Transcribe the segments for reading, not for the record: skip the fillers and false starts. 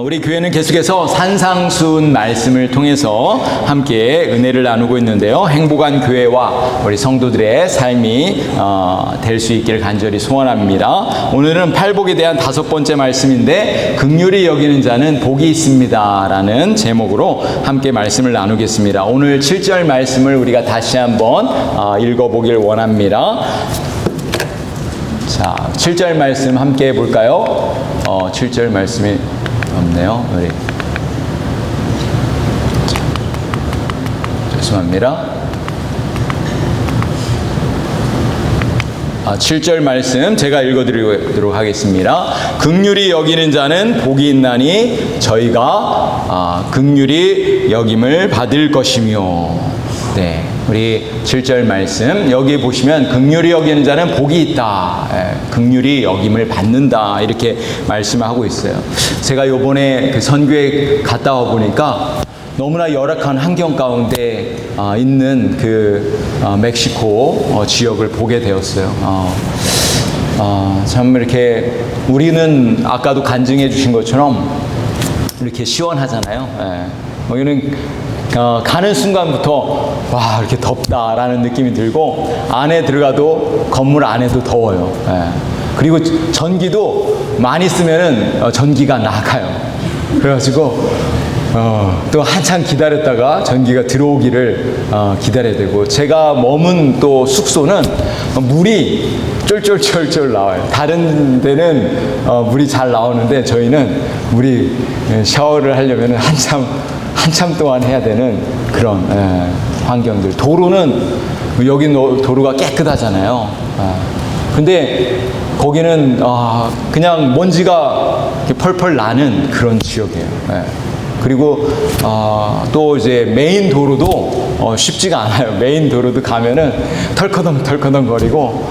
우리 교회는 계속해서 산상수훈 말씀을 통해서 함께 은혜를 나누고 있는데요. 행복한 교회와 우리 성도들의 삶이 될 수 있기를 간절히 소원합니다. 오늘은 팔복에 대한 5번째 말씀인데 긍휼히 여기는 자는 복이 있습니다 라는 제목으로 함께 말씀을 나누겠습니다. 오늘 7절 말씀을 우리가 다시 한번 읽어보길 원합니다. 자, 7절 말씀 함께 해볼까요? 7절 말씀이 없네요. 우리 죄송합니다. 7절 말씀 제가 읽어드리도록 하겠습니다. 긍휼히 여기는 자는 복이 있나니 저희가 긍휼히 여김을 받을 것이며. 네, 우리 7절 말씀 여기 보시면 긍휼히 여기는 자는 복이 있다, 긍휼히 여김을 받는다 이렇게 말씀하고 있어요. 제가 요번에 그 선교에 갔다 와 보니까 너무나 열악한 환경 가운데 있는 그 멕시코 지역을 보게 되었어요. 참 이렇게 우리는 아까도 간증해 주신 것처럼 이렇게 시원하잖아요. 여기는 가는 순간부터 와 이렇게 덥다라는 느낌이 들고 안에 들어가도 건물 안에도 더워요. 그리고 전기도 많이 쓰면은 전기가 나가요. 그래가지고 또 한참 기다렸다가 전기가 들어오기를 기다려야 되고, 제가 머문 또 숙소는 물이 쫄쫄쫄쫄 나와요. 다른 데는 물이 잘 나오는데 저희는 물이 샤워를 하려면 한참 동안 해야 되는 그런 환경들. 도로는 여기 도로가 깨끗하잖아요. 근데 거기는 그냥 먼지가 펄펄 나는 그런 지역이에요. 그리고 또 이제 메인 도로도 쉽지가 않아요. 메인 도로도 가면은 털커덩 거리고,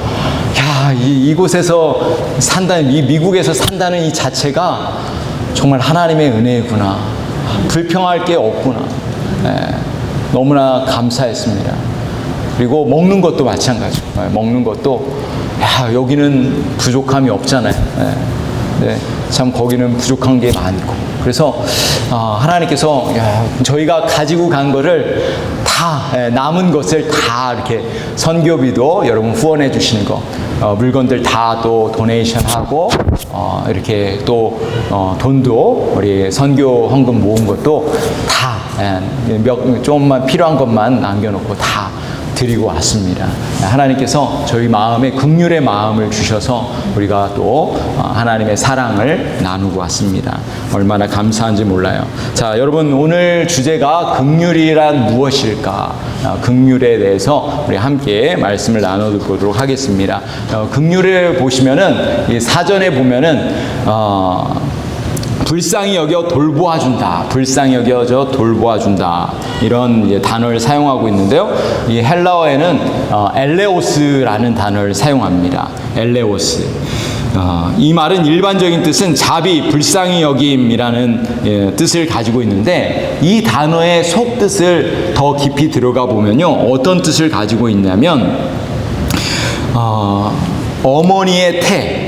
야, 이곳에서 산다는, 이 미국에서 산다는 이 자체가 정말 하나님의 은혜구나, 불평할 게 없구나, 너무나 감사했습니다. 그리고 먹는 것도 마찬가지고, 먹는 것도 야, 여기는 부족함이 없잖아요. 네, 참 거기는 부족한 게 많고, 그래서 하나님께서 저희가 가지고 간 거를 다, 남은 것을 다 이렇게 선교비도 여러분 후원해 주시는 거, 물건들 다 또 도네이션하고, 이렇게 또 돈도 우리 선교 헌금 모은 것도 다 조금만 필요한 것만 남겨놓고 다 드리고 왔습니다. 하나님께서 저희 마음에 긍휼의 마음을 주셔서 우리가 또 하나님의 사랑을 나누고 왔습니다. 얼마나 감사한지 몰라요. 자, 여러분, 오늘 주제가 긍휼이란 무엇일까? 긍휼에 대해서 우리 함께 말씀을 나눠보도록 하겠습니다. 긍휼을 보시면은, 이 사전에 보면은 불쌍히 여겨 돌보아준다, 불쌍히 여겨져 돌보아준다, 이런 이제 단어를 사용하고 있는데요. 이 헬라어에는 엘레오스라는 단어를 사용합니다. 엘레오스. 이 말은 일반적인 뜻은 자비, 불쌍히 여김이라는 뜻을 가지고 있는데, 이 단어의 속뜻을 더 깊이 들어가 보면요, 어떤 뜻을 가지고 있냐면 어머니의 태,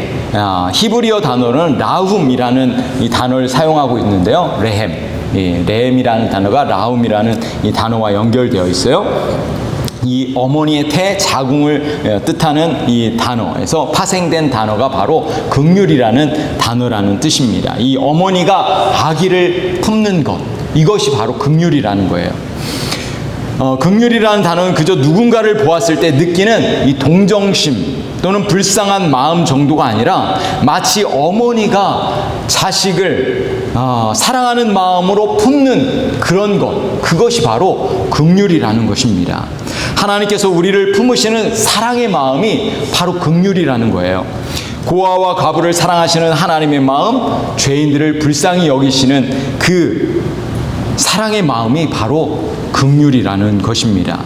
히브리어 단어는 라훔이라는 이 단어를 사용하고 있는데요. 레헴이라는 단어가 라훔이라는 이 단어와 연결되어 있어요. 이 어머니의 태, 자궁을 뜻하는 이 단어에서 파생된 단어가 바로 긍휼이라는 단어라는 뜻입니다. 이 어머니가 아기를 품는 것, 이것이 바로 긍휼이라는 거예요. 긍휼이라는 단어는 그저 누군가를 보았을 때 느끼는 이 동정심 또는 불쌍한 마음 정도가 아니라, 마치 어머니가 자식을 사랑하는 마음으로 품는 그런 것, 그것이 바로 긍휼이라는 것입니다. 하나님께서 우리를 품으시는 사랑의 마음이 바로 긍휼이라는 거예요. 고아와 과부를 사랑하시는 하나님의 마음, 죄인들을 불쌍히 여기시는 그 사랑의 마음이 바로 긍휼이라는 것입니다.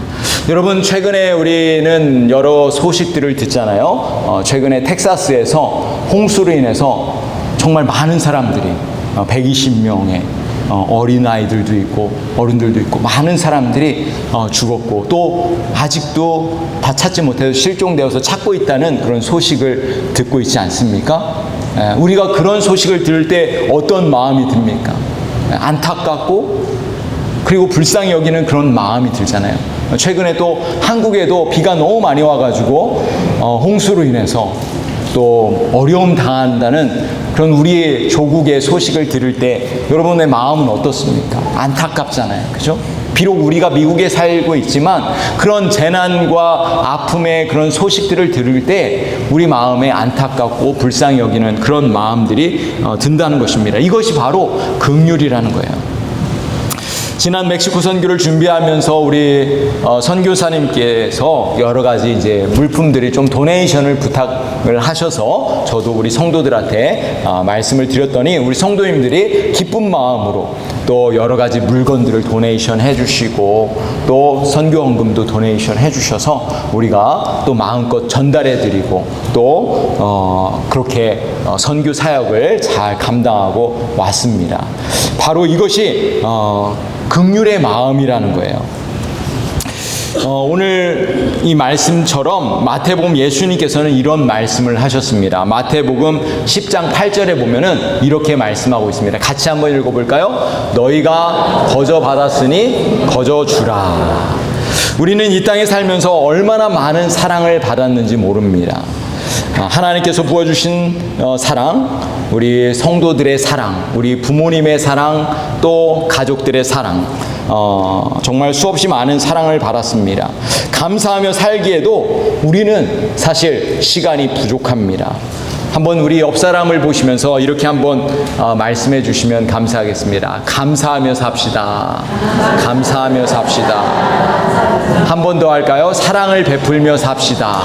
여러분, 최근에 우리는 여러 소식들을 듣잖아요. 최근에 텍사스에서 홍수로 인해서 정말 많은 사람들이 120명의 어린아이들도 있고 어른들도 있고 많은 사람들이 죽었고 또 아직도 다 찾지 못해서 실종되어서 찾고 있다는 그런 소식을 듣고 있지 않습니까? 우리가 그런 소식을 들을 때 어떤 마음이 듭니까? 안타깝고 그리고 불쌍히 여기는 그런 마음이 들잖아요. 최근에 또 한국에도 비가 너무 많이 와가지고 홍수로 인해서 또 어려움 당한다는 그런 우리의 조국의 소식을 들을 때 여러분의 마음은 어떻습니까? 안타깝잖아요. 그죠? 비록 우리가 미국에 살고 있지만 그런 재난과 아픔의 그런 소식들을 들을 때 우리 마음에 안타깝고 불쌍히 여기는 그런 마음들이 든다는 것입니다. 이것이 바로 긍휼이라는 거예요. 지난 멕시코 선교를 준비하면서 우리 선교사님께서 여러 가지 이제 물품들이 좀 도네이션을 부탁을 하셔서 저도 우리 성도들한테 말씀을 드렸더니 우리 성도님들이 기쁜 마음으로 또 여러 가지 물건들을 도네이션 해주시고 또 선교헌금도 도네이션 해주셔서 우리가 또 마음껏 전달해드리고 또 그렇게 선교 사역을 잘 감당하고 왔습니다. 바로 이것이 긍휼의 마음이라는 거예요. 오늘 이 말씀처럼 마태복음 예수님께서는 이런 말씀을 하셨습니다. 마태복음 10장 8절에 보면은 이렇게 말씀하고 있습니다. 같이 한번 읽어볼까요? 너희가 거저 받았으니 거저 주라. 우리는 이 땅에 살면서 얼마나 많은 사랑을 받았는지 모릅니다. 하나님께서 부어주신 사랑, 우리 성도들의 사랑, 우리 부모님의 사랑, 또 가족들의 사랑, 정말 수없이 많은 사랑을 받았습니다. 감사하며 살기에도 우리는 사실 시간이 부족합니다. 한번 우리 옆 사람을 보시면서 이렇게 한번 말씀해 주시면 감사하겠습니다. 감사하며 삽시다. 감사하며 삽시다. 한 번 더 할까요? 사랑을 베풀며 삽시다.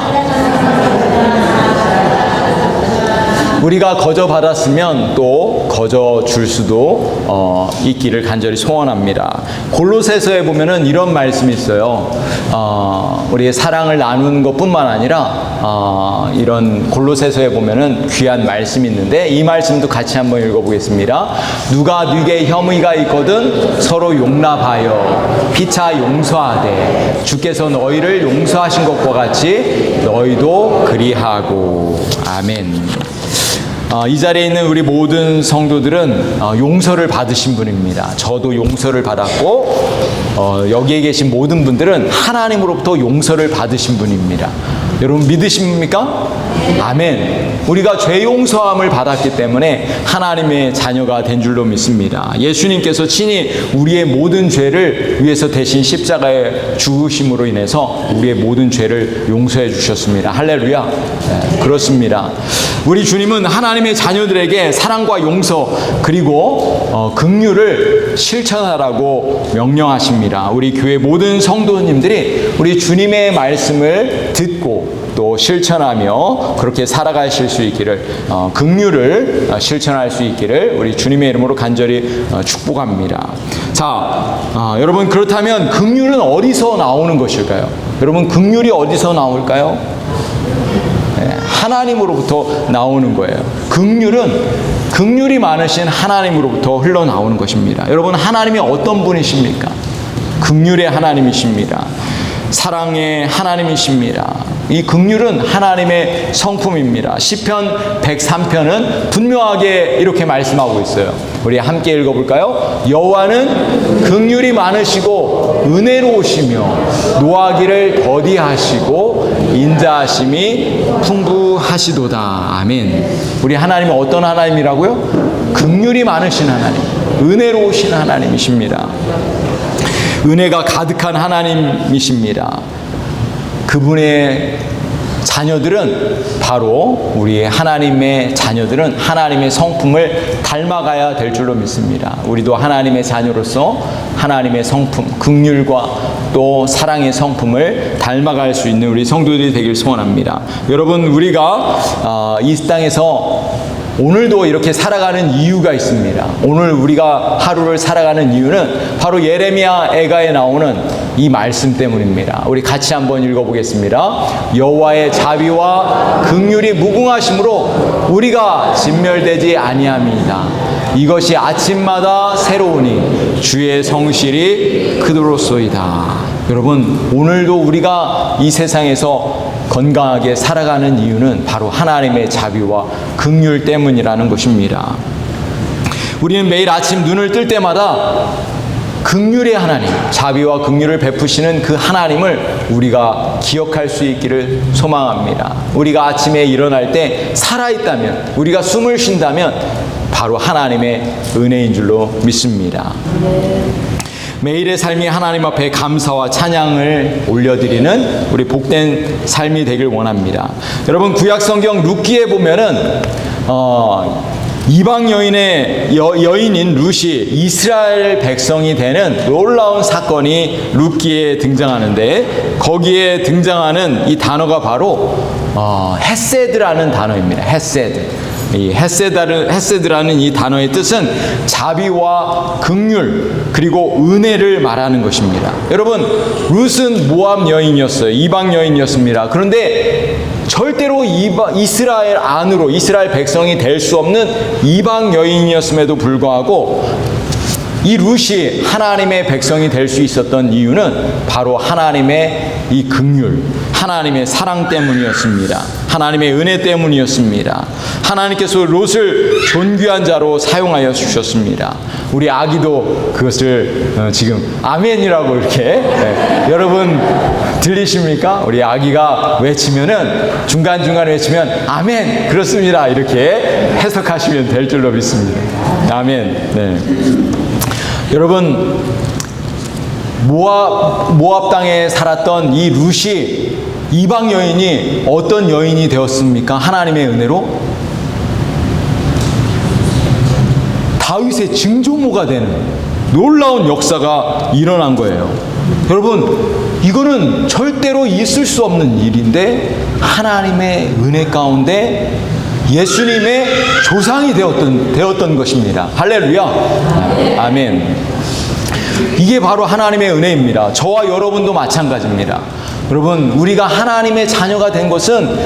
우리가 거저 받았으면 또 거저 줄 수도 있기를 간절히 소원합니다. 골로새서에 보면은 이런 말씀이 있어요. 우리의 사랑을 나누는 것뿐만 아니라 이런 골로새서에 보면은 귀한 말씀이 있는데 이 말씀도 같이 한번 읽어보겠습니다. 누가 네게 혐의가 있거든 서로 용납하여 피차 용서하되 주께서 너희를 용서하신 것과 같이 너희도 그리하고. 아멘. 이 자리에 있는 우리 모든 성도들은 용서를 받으신 분입니다. 저도 용서를 받았고 여기에 계신 모든 분들은 하나님으로부터 용서를 받으신 분입니다. 여러분 믿으십니까? 아멘. 우리가 죄 용서함을 받았기 때문에 하나님의 자녀가 된 줄로 믿습니다. 예수님께서 친히 우리의 모든 죄를 위해서 대신 십자가에 죽으심으로 인해서 우리의 모든 죄를 용서해 주셨습니다. 할렐루야. 네, 그렇습니다. 우리 주님은 하나님의 자녀들에게 사랑과 용서 그리고 긍휼을 실천하라고 명령하십니다. 우리 교회 모든 성도님들이 우리 주님의 말씀을 듣고 또 실천하며 그렇게 살아가실 수 있기를 긍휼을 실천할 수 있기를 우리 주님의 이름으로 간절히 축복합니다. 자, 여러분 그렇다면 긍휼은 어디서 나오는 것일까요? 여러분 긍휼이 어디서 나올까요? 하나님으로부터 나오는 거예요. 긍휼은 긍휼이 많으신 하나님으로부터 흘러나오는 것입니다. 여러분 하나님이 어떤 분이십니까? 긍휼의 하나님이십니다. 사랑의 하나님이십니다. 이 긍휼은 하나님의 성품입니다. 시편 103편은 분명하게 이렇게 말씀하고 있어요. 우리 함께 읽어볼까요? 여호와는 긍휼이 많으시고 은혜로우시며 노하기를 더디하시고 인자하심이 풍부하시도다. 아멘. 우리 하나님은 어떤 하나님이라고요? 긍휼이 많으신 하나님, 은혜로우신 하나님이십니다. 은혜가 가득한 하나님이십니다. 그분의 자녀들은 바로 우리 하나님의 자녀들은 하나님의 성품을 닮아가야 될 줄로 믿습니다. 우리도 하나님의 자녀로서 하나님의 성품, 긍휼과 또 사랑의 성품을 닮아갈 수 있는 우리 성도들이 되길 소원합니다. 여러분 우리가 이 땅에서 오늘도 이렇게 살아가는 이유가 있습니다. 오늘 우리가 하루를 살아가는 이유는 바로 예레미야 애가에 나오는 이 말씀 때문입니다. 우리 같이 한번 읽어보겠습니다. 여호와의 자비와 긍휼이 무궁하심으로 우리가 진멸되지 아니함이다. 이것이 아침마다 새로우니 주의 성실이 크도록소이다. 여러분, 오늘도 우리가 이 세상에서 건강하게 살아가는 이유는 바로 하나님의 자비와 긍휼 때문이라는 것입니다. 우리는 매일 아침 눈을 뜰 때마다 긍휼의 하나님, 자비와 긍휼을 베푸시는 그 하나님을 우리가 기억할 수 있기를 소망합니다. 우리가 아침에 일어날 때 살아있다면, 우리가 숨을 쉰다면 바로 하나님의 은혜인 줄로 믿습니다. 매일의 삶이 하나님 앞에 감사와 찬양을 올려드리는 우리 복된 삶이 되길 원합니다. 여러분, 구약성경 룻기에 보면은 이방 여인인 룻이 이스라엘 백성이 되는 놀라운 사건이 룻기에 등장하는데, 거기에 등장하는 이 단어가 바로 헤세드라는 단어입니다. 헤세드. 이 헤세드라는 이 단어의 뜻은 자비와 긍휼 그리고 은혜를 말하는 것입니다. 여러분, 룻은 모압 여인이었어요. 이방 여인이었습니다. 그런데 절대로 이스라엘 안으로, 이스라엘 백성이 될 수 없는 이방 여인이었음에도 불구하고 이 룻이 하나님의 백성이 될 수 있었던 이유는 바로 하나님의 이 긍휼, 하나님의 사랑 때문이었습니다. 하나님의 은혜 때문이었습니다. 하나님께서 롯을 존귀한 자로 사용하여 주셨습니다. 우리 아기도 그것을 지금 아멘이라고 이렇게 여러분 들리십니까? 우리 아기가 외치면은 중간중간 외치면 아멘 그렇습니다 이렇게 해석하시면 될 줄로 믿습니다. 아멘. 네. 여러분, 모압 땅에 살았던 이 룻이 이방 여인이 어떤 여인이 되었습니까? 하나님의 은혜로 다윗의 증조모가 되는 놀라운 역사가 일어난 거예요. 여러분, 이거는 절대로 있을 수 없는 일인데 하나님의 은혜 가운데 예수님의 조상이 되었던 것입니다. 할렐루야. 아멘. 이게 바로 하나님의 은혜입니다. 저와 여러분도 마찬가지입니다. 여러분, 우리가 하나님의 자녀가 된 것은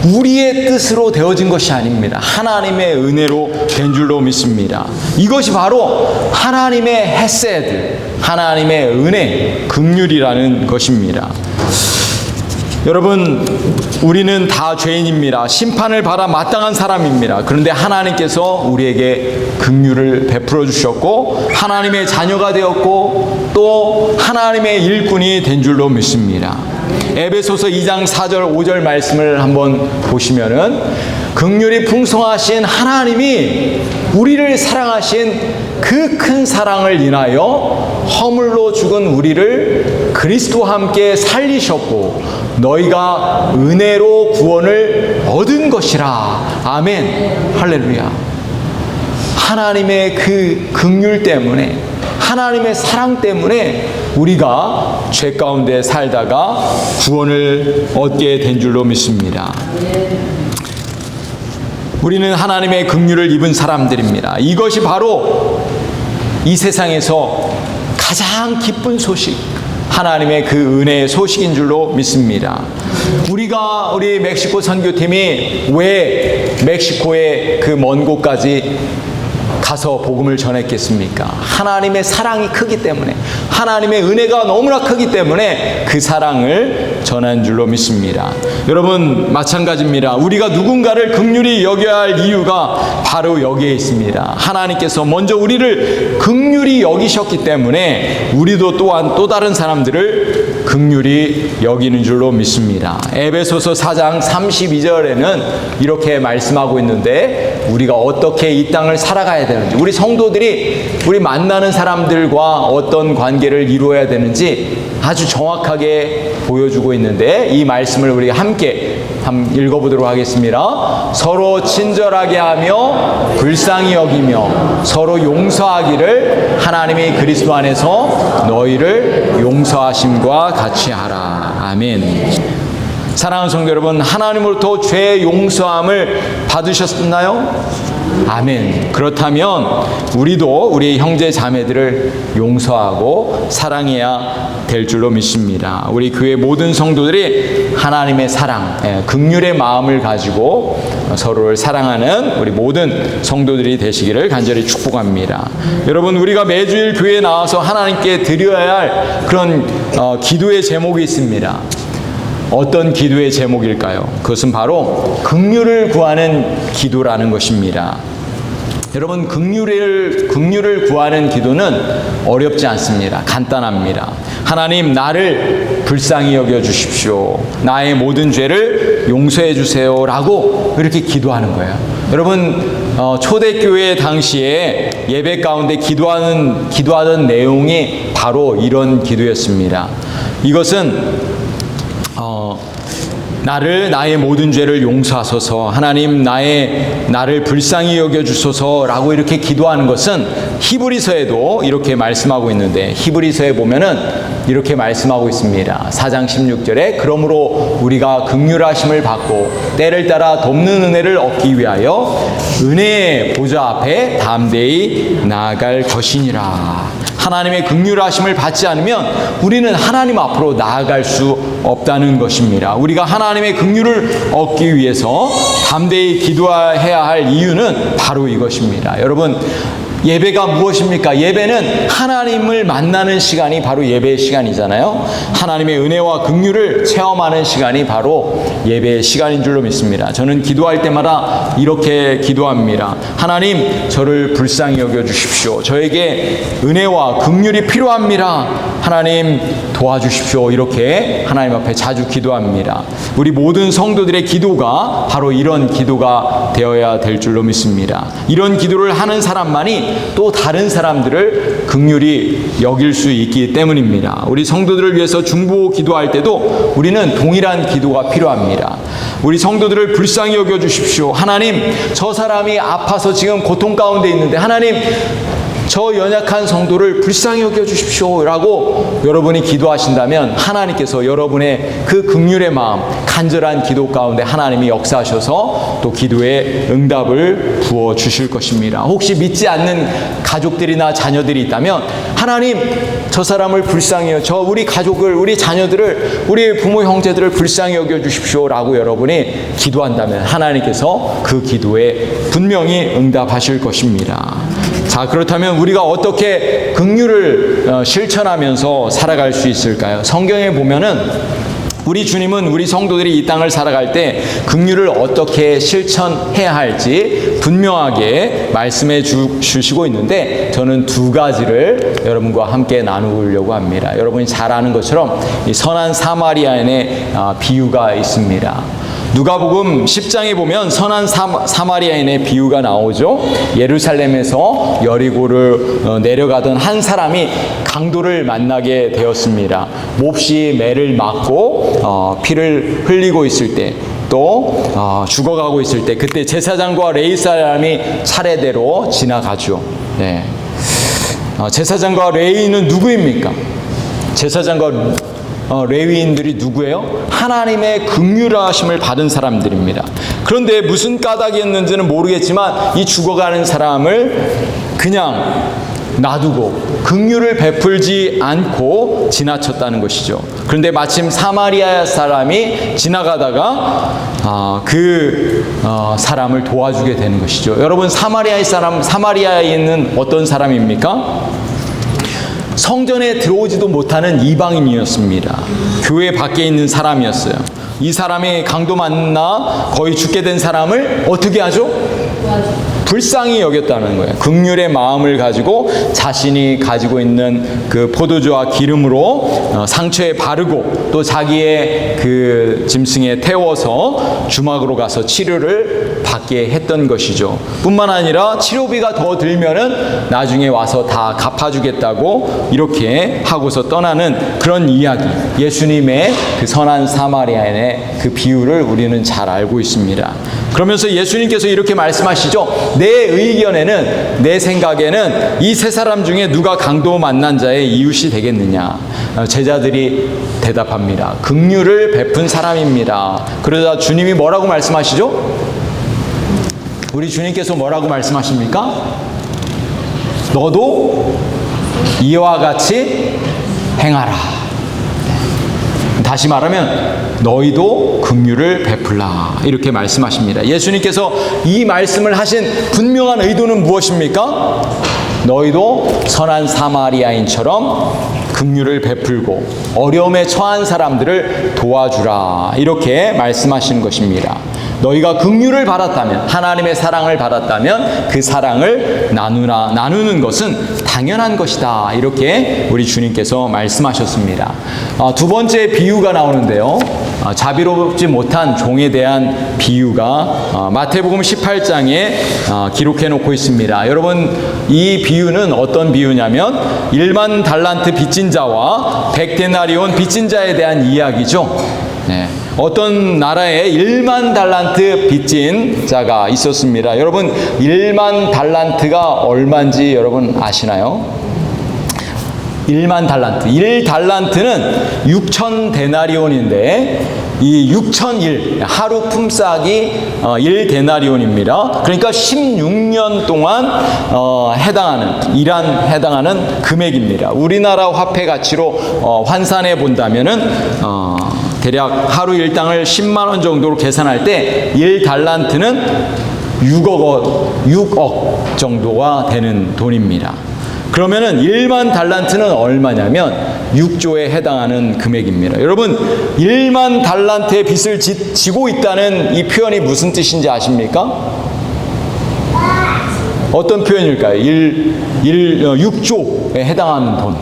우리의 뜻으로 되어진 것이 아닙니다. 하나님의 은혜로 된 줄로 믿습니다. 이것이 바로 하나님의 헤세드, 하나님의 은혜, 긍휼이라는 것입니다. 여러분, 우리는 다 죄인입니다. 심판을 받아 마땅한 사람입니다. 그런데 하나님께서 우리에게 긍휼을 베풀어 주셨고 하나님의 자녀가 되었고 또 하나님의 일꾼이 된 줄로 믿습니다. 에베소서 2장 4절 5절 말씀을 한번 보시면은 긍휼이 풍성하신 하나님이 우리를 사랑하신 그 큰 사랑을 인하여 허물로 죽은 우리를 그리스도와 함께 살리셨고 너희가 은혜로 구원을 얻은 것이라. 아멘. 할렐루야. 하나님의 그 긍휼 때문에, 하나님의 사랑 때문에 우리가 죄 가운데 살다가 구원을 얻게 된 줄로 믿습니다. 우리는 하나님의 긍휼을 입은 사람들입니다. 이것이 바로 이 세상에서 가장 기쁜 소식, 하나님의 그 은혜의 소식인 줄로 믿습니다. 우리 멕시코 선교팀이 왜 멕시코의 그 먼 곳까지 가서 복음을 전했겠습니까? 하나님의 사랑이 크기 때문에, 하나님의 은혜가 너무나 크기 때문에 그 사랑을 전한 줄로 믿습니다. 여러분, 마찬가지입니다. 우리가 누군가를 긍휼히 여겨야 할 이유가 바로 여기에 있습니다. 하나님께서 먼저 우리를 긍휼히 여기셨기 때문에 우리도 또한 또 다른 사람들을 긍휼히 여기는 줄로 믿습니다. 에베소서 4장 32절에는 이렇게 말씀하고 있는데, 우리가 어떻게 이 땅을 살아가야 되는지, 우리 성도들이 우리 만나는 사람들과 어떤 관계를 이루어야 되는지 아주 정확하게 보여주고 있는데, 이 말씀을 우리 함께 한번 읽어보도록 하겠습니다. 서로 친절하게 하며 불쌍히 여기며 서로 용서하기를 하나님이 그리스도 안에서 너희를 용서하심과 같이 하라. 아멘. 사랑하는 성도 여러분, 하나님으로부터 죄 용서함을 받으셨나요? 아멘. 그렇다면 우리도 우리의 형제 자매들을 용서하고 사랑해야 될 줄로 믿습니다. 우리 교회 모든 성도들이 하나님의 사랑, 긍휼의 마음을 가지고 서로를 사랑하는 우리 모든 성도들이 되시기를 간절히 축복합니다. 여러분, 우리가 매주일 교회에 나와서 하나님께 드려야 할 그런 기도의 제목이 있습니다. 어떤 기도의 제목일까요? 그것은 바로 긍휼을 구하는 기도라는 것입니다. 여러분, 긍휼을 구하는 기도는 어렵지 않습니다. 간단합니다. 하나님, 나를 불쌍히 여겨 주십시오. 나의 모든 죄를 용서해 주세요. 라고 이렇게 기도하는 거예요. 여러분, 초대교회 당시에 예배 가운데 기도하던 내용이 바로 이런 기도였습니다. 이것은 나의 모든 죄를 용서하소서, 하나님 나를 불쌍히 여겨주소서라고 이렇게 기도하는 것은 히브리서에도 이렇게 말씀하고 있는데, 히브리서에 보면은 이렇게 말씀하고 있습니다. 4장 16절에 그러므로 우리가 긍휼하심을 받고 때를 따라 돕는 은혜를 얻기 위하여 은혜의 보좌 앞에 담대히 나아갈 것이니라. 하나님의 긍휼하심을 받지 않으면 우리는 하나님 앞으로 나아갈 수 없다는 것입니다. 우리가 하나님의 긍휼을 얻기 위해서 담대히 기도해야 할 이유는 바로 이것입니다. 여러분, 예배가 무엇입니까? 예배는 하나님을 만나는 시간이 바로 예배의 시간이잖아요. 하나님의 은혜와 긍휼을 체험하는 시간이 바로 예배의 시간인 줄로 믿습니다. 저는 기도할 때마다 이렇게 기도합니다. 하나님, 저를 불쌍히 여겨주십시오. 저에게 은혜와 긍휼이 필요합니다. 하나님, 도와주십시오. 이렇게 하나님 앞에 자주 기도합니다. 우리 모든 성도들의 기도가 바로 이런 기도가 되어야 될 줄로 믿습니다. 이런 기도를 하는 사람만이 또 다른 사람들을 긍휼히 여길 수 있기 때문입니다. 우리 성도들을 위해서 중보 기도할 때도 우리는 동일한 기도가 필요합니다. 우리 성도들을 불쌍히 여겨주십시오. 하나님, 저 사람이 아파서 지금 고통 가운데 있는데 하나님, 저 연약한 성도를 불쌍히 여겨주십시오 라고 여러분이 기도하신다면 하나님께서 여러분의 그 긍휼의 마음, 간절한 기도 가운데 하나님이 역사하셔서 또 기도에 응답을 부어주실 것입니다. 혹시 믿지 않는 가족들이나 자녀들이 있다면 하나님, 저 사람을 불쌍히 우리 가족을, 우리 자녀들을, 우리 부모 형제들을 불쌍히 여겨주십시오 라고 여러분이 기도한다면 하나님께서 그 기도에 분명히 응답하실 것입니다. 자, 그렇다면 우리가 어떻게 긍휼을 실천하면서 살아갈 수 있을까요? 성경에 보면은 우리 주님은 우리 성도들이 이 땅을 살아갈 때 긍휼을 어떻게 실천해야 할지 분명하게 말씀해 주시고 있는데, 저는 두 가지를 여러분과 함께 나누려고 합니다. 여러분이 잘 아는 것처럼 이 선한 사마리아인의 비유가 있습니다. 누가복음 10장에 보면 선한 사마리아인의 비유가 나오죠. 예루살렘에서 여리고를 내려가던 한 사람이 강도를 만나게 되었습니다. 몹시 매를 맞고 피를 흘리고 있을 때, 또 죽어가고 있을 때, 그때 제사장과 레위 사람이 차례대로 지나가죠. 네. 제사장과 레위는 누구입니까? 제사장과 레위인들이 누구예요? 하나님의 긍휼하심을 받은 사람들입니다. 그런데 무슨 까닭이었는지는 모르겠지만 이 죽어가는 사람을 그냥 놔두고 긍휼을 베풀지 않고 지나쳤다는 것이죠. 그런데 마침 사마리아 사람이 지나가다가 사람을 도와주게 되는 것이죠. 여러분, 사마리아인은 어떤 사람입니까? 성전에 들어오지도 못하는 이방인이었습니다. 교회 밖에 있는 사람이었어요. 이 사람이 강도 만나 거의 죽게 된 사람을 어떻게 하죠? 불쌍히 여겼다는 거예요. 긍휼의 마음을 가지고 자신이 가지고 있는 그 포도주와 기름으로 상처에 바르고 또 자기의 그 짐승에 태워서 주막으로 가서 치료를 받게 했던 것이죠. 뿐만 아니라 치료비가 더 들면은 나중에 와서 다 갚아주겠다고 이렇게 하고서 떠나는 그런 이야기, 예수님의 그 선한 사마리아인의 그 비유를 우리는 잘 알고 있습니다. 그러면서 예수님께서 이렇게 말씀하시죠. 내 의견에는, 내 생각에는 이 세 사람 중에 누가 강도 만난 자의 이웃이 되겠느냐? 제자들이 대답합니다. 긍휼을 베푼 사람입니다. 그러자 주님이 뭐라고 말씀하시죠? 우리 주님께서 뭐라고 말씀하십니까? 너도 이와 같이 행하라. 다시 말하면 너희도 긍휼을 베풀라 이렇게 말씀하십니다. 예수님께서 이 말씀을 하신 분명한 의도는 무엇입니까? 너희도 선한 사마리아인처럼 긍휼을 베풀고 어려움에 처한 사람들을 도와주라 이렇게 말씀하시는 것입니다. 너희가 긍휼을 받았다면, 하나님의 사랑을 받았다면 그 사랑을 나누는 것은 당연한 것이다 이렇게 우리 주님께서 말씀하셨습니다. 두 번째 비유가 나오는데요, 자비롭지 못한 종에 대한 비유가 마태복음 18장에 기록해 놓고 있습니다. 여러분, 이 비유는 어떤 비유냐면 1만 달란트 빚진 자와 100데나리온 빚진 자에 대한 이야기죠. 네. 어떤 나라에 1만 달란트 빚진 자가 있었습니다. 여러분, 1만 달란트가 얼마인지 여러분 아시나요? 1만 달란트. 1달란트는 6,000데나리온인데 이 6,001 하루 품삯이 1데나리온입니다. 그러니까 16년 동안 해당하는 금액입니다. 우리나라 화폐 가치로 환산해 본다면은 대략 하루 일당을 10만 원 정도로 계산할 때 1달란트는 6억 정도가 되는 돈입니다. 그러면은 1만 달란트는 얼마냐면 6조에 해당하는 금액입니다. 여러분, 1만 달란트의 빚을 지고 있다는 이 표현이 무슨 뜻인지 아십니까? 어떤 표현일까요? 6조에 해당하는 돈.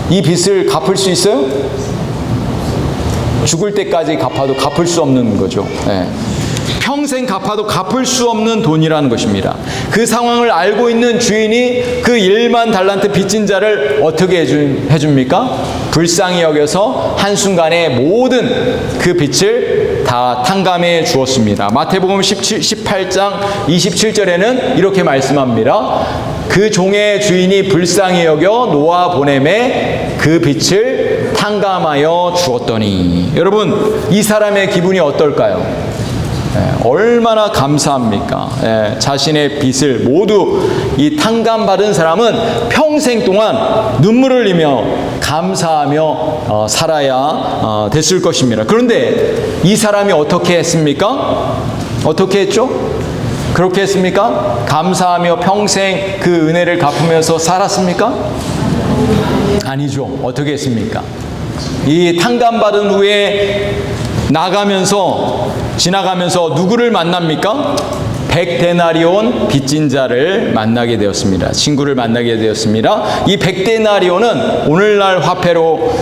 이 빚을 갚을 수 있어요? 죽을 때까지 갚아도 갚을 수 없는 거죠. 네. 평생 갚아도 갚을 수 없는 돈이라는 것입니다. 그 상황을 알고 있는 주인이 그 1만 달란트 빚진 자를 어떻게 해줍니까? 불쌍히 여겨서 한순간에 모든 그 빚을 다 탕감해 주었습니다. 마태복음 18장 27절에는 이렇게 말씀합니다. 그 종의 주인이 불쌍히 여겨 놓아 보내매 그 빚을 탕감하여 주었더니. 여러분, 이 사람의 기분이 어떨까요? 얼마나 감사합니까? 자신의 빚을 모두 이 탕감받은 사람은 평생 동안 눈물을 흘리며 감사하며 살아야 됐을 것입니다. 그런데 이 사람이 어떻게 했습니까? 어떻게 했죠? 그렇게 했습니까? 감사하며 평생 그 은혜를 갚으면서 살았습니까? 아니죠. 어떻게 했습니까? 이 탕감받은 후에 지나가면서 누구를 만납니까? 100데나리온 빚진 자를 만나게 되었습니다. 친구를 만나게 되었습니다. 이 100데나리온은 오늘날 화폐로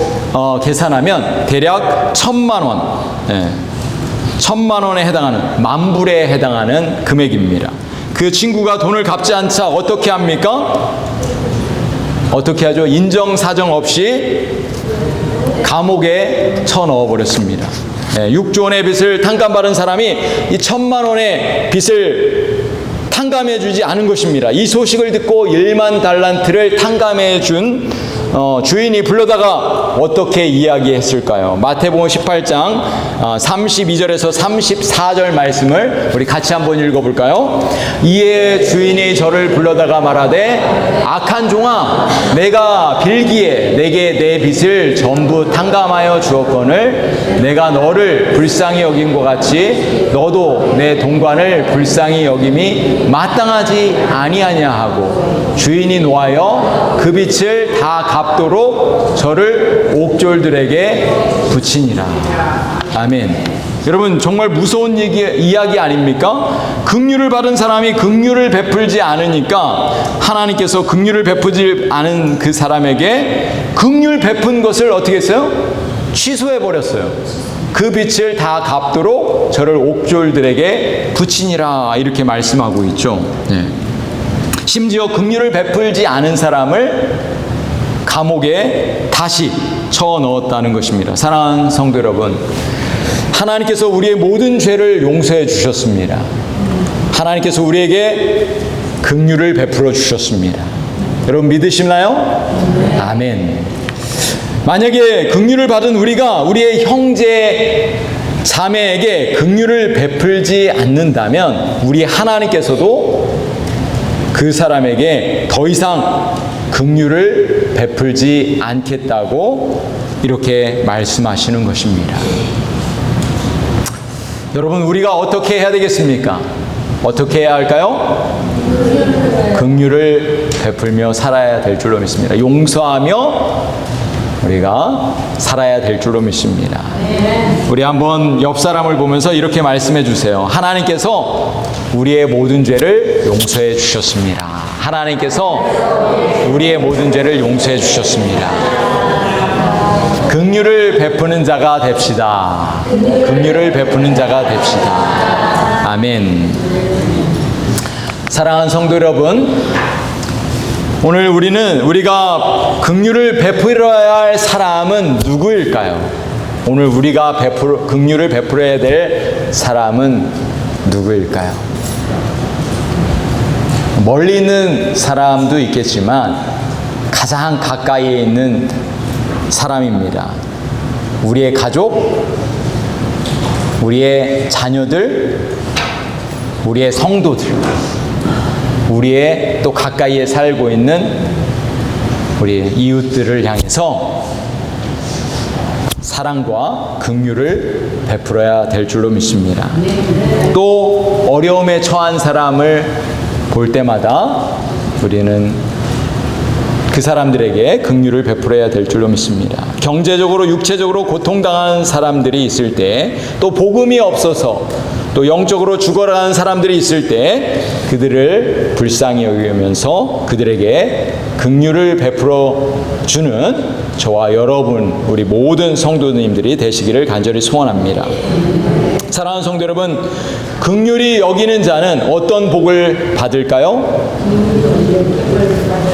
계산하면 대략 1,000만 원, 1,000만 원에 해당하는, 만불에 해당하는 금액입니다. 그 친구가 돈을 갚지 않자 어떻게 합니까? 어떻게 하죠? 인정사정 없이 감옥에 쳐넣어 버렸습니다. 6조 원의 빚을 탕감받은 사람이 이 1,000만 원의 빚을 탕감해 주지 않은 것입니다. 이 소식을 듣고 1만 달란트를 탕감해 준 주인이 불러다가 어떻게 이야기했을까요? 마태복음 18장 32절에서 34절 말씀을 우리 같이 한번 읽어볼까요? 이에 주인이 저를 불러다가 말하되 악한 종아, 내가 빌기에 내게 내 빚을 전부 탕감하여 주었거늘 내가 너를 불쌍히 여긴 것 같이 너도 내 동관을 불쌍히 여김이 마땅하지 아니하냐 하고 주인이 노하여 그 빚을 다 갚도록 저를 옥졸들에게 붙이니라. 아멘. 여러분, 정말 무서운 이야기 아닙니까? 긍휼을 받은 사람이 긍휼을 베풀지 않으니까 하나님께서 긍휼을 베푸지 않은 그 사람에게 긍휼 베푼 것을 어떻게 했어요? 취소해 버렸어요. 그 빚을 다 갚도록 저를 옥졸들에게 붙이니라 이렇게 말씀하고 있죠. 네. 심지어 긍휼을 베풀지 않은 사람을 감옥에 다시 쳐 넣었다는 것입니다. 사랑하는 성도 여러분, 하나님께서 우리의 모든 죄를 용서해 주셨습니다. 하나님께서 우리에게 긍휼을 베풀어 주셨습니다. 여러분 믿으시나요? 아멘. 만약에 긍휼을 받은 우리가 우리의 형제 자매에게 긍휼을 베풀지 않는다면 우리 하나님께서도 그 사람에게 더 이상 긍휼을 베풀지 않겠다고 이렇게 말씀하시는 것입니다. 여러분, 우리가 어떻게 해야 되겠습니까? 어떻게 해야 할까요? 긍휼을 베풀며 살아야 될 줄로 믿습니다. 용서하며 우리가 살아야 될 줄로 믿습니다. 우리 한번 옆 사람을 보면서 이렇게 말씀해 주세요. 하나님께서 우리의 모든 죄를 용서해 주셨습니다. 하나님께서 우리의 모든 죄를 용서해 주셨습니다. 긍휼을 베푸는 자가 됩시다. 긍휼을 베푸는 자가 됩시다. 아멘. 사랑하는 성도 여러분, 오늘 우리가 긍휼을 베풀어야 할 사람은 누구일까요? 오늘 우리가 긍휼을 베풀어야 될 사람은 누구일까요? 멀리 있는 사람도 있겠지만 가장 가까이에 있는 사람입니다. 우리의 가족, 우리의 자녀들, 우리의 성도들, 우리의 또 가까이에 살고 있는 우리 이웃들을 향해서 사랑과 긍휼을 베풀어야 될 줄로 믿습니다. 또 어려움에 처한 사람을 볼 때마다 우리는 그 사람들에게 긍휼을 베풀어야 될 줄로 믿습니다. 경제적으로 육체적으로 고통당하는 사람들이 있을 때, 또 복음이 없어서 또 영적으로 죽어가는 사람들이 있을 때 그들을 불쌍히 여기면서 그들에게 긍휼을 베풀어 주는 저와 여러분, 우리 모든 성도님들이 되시기를 간절히 소원합니다. 사랑하는 성도 여러분, 긍휼히 여기는 자는 어떤 복을 받을까요?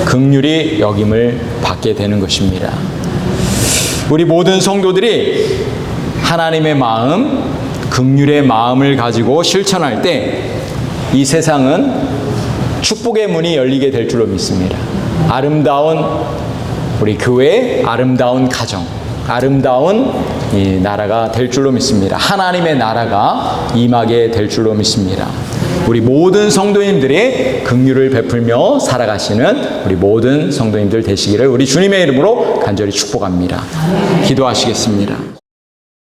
긍휼히 여김을 받게 되는 것입니다. 우리 모든 성도들이 하나님의 마음, 긍휼의 마음을 가지고 실천할 때 이 세상은 축복의 문이 열리게 될 줄로 믿습니다. 아름다운 우리 교회, 아름다운 가정, 아름다운 이 나라가 될 줄로 믿습니다. 하나님의 나라가 임하게 될 줄로 믿습니다. 우리 모든 성도님들이 긍휼을 베풀며 살아가시는 우리 모든 성도님들 되시기를 우리 주님의 이름으로 간절히 축복합니다. 기도하시겠습니다.